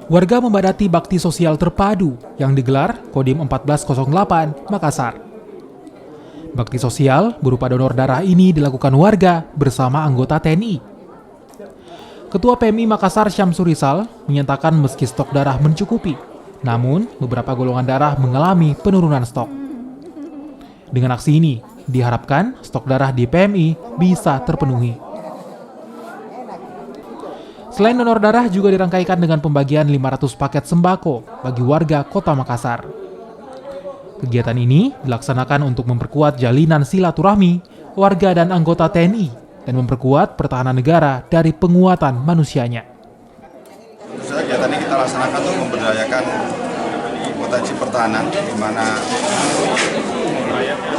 Warga membadati bakti sosial terpadu yang digelar Kodim 1408 Makassar. Bakti sosial berupa donor darah ini dilakukan warga bersama anggota TNI. Ketua PMI Makassar Syamsur Rizal menyatakan meski stok darah mencukupi, namun beberapa golongan darah mengalami penurunan stok. Dengan aksi ini, diharapkan stok darah di PMI bisa terpenuhi. Selain donor darah juga dirangkaikan dengan pembagian 500 paket sembako bagi warga Kota Makassar. Kegiatan ini dilaksanakan untuk memperkuat jalinan silaturahmi warga dan anggota TNI dan memperkuat pertahanan negara dari penguatan manusianya. Kegiatan ini kita laksanakan untuk memberdayakan potensi pertahanan, di mana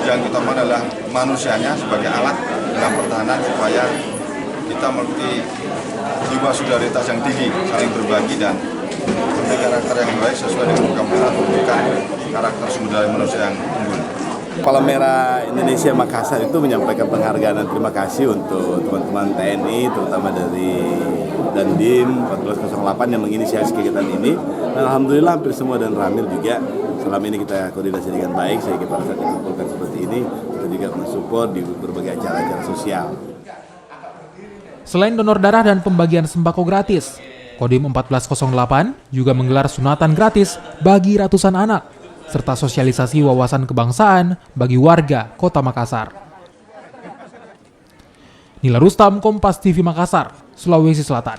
yang utama adalah manusianya sebagai alat dalam pertahanan supaya kita memiliki jiwa solidaritas yang tinggi, saling berbagi dan memiliki karakter yang baik sesuai dengan program kita menunjukkan karakter sumber daya manusia yang unggul. Palang Merah Indonesia Makassar itu menyampaikan penghargaan dan terima kasih untuk teman-teman TNI, terutama dari Dandim 1408 yang menginisiasi kegiatan ini. Dan alhamdulillah hampir semua dan Ramil juga selama ini kita koordinasi dengan baik, sehingga pada saat dikumpulkan seperti ini kita juga mensupport di berbagai acara-acara sosial. Selain donor darah dan pembagian sembako gratis, Kodim 1408 juga menggelar sunatan gratis bagi ratusan anak, serta sosialisasi wawasan kebangsaan bagi warga Kota Makassar. Nila Rustam, Kompas TV Makassar, Sulawesi Selatan.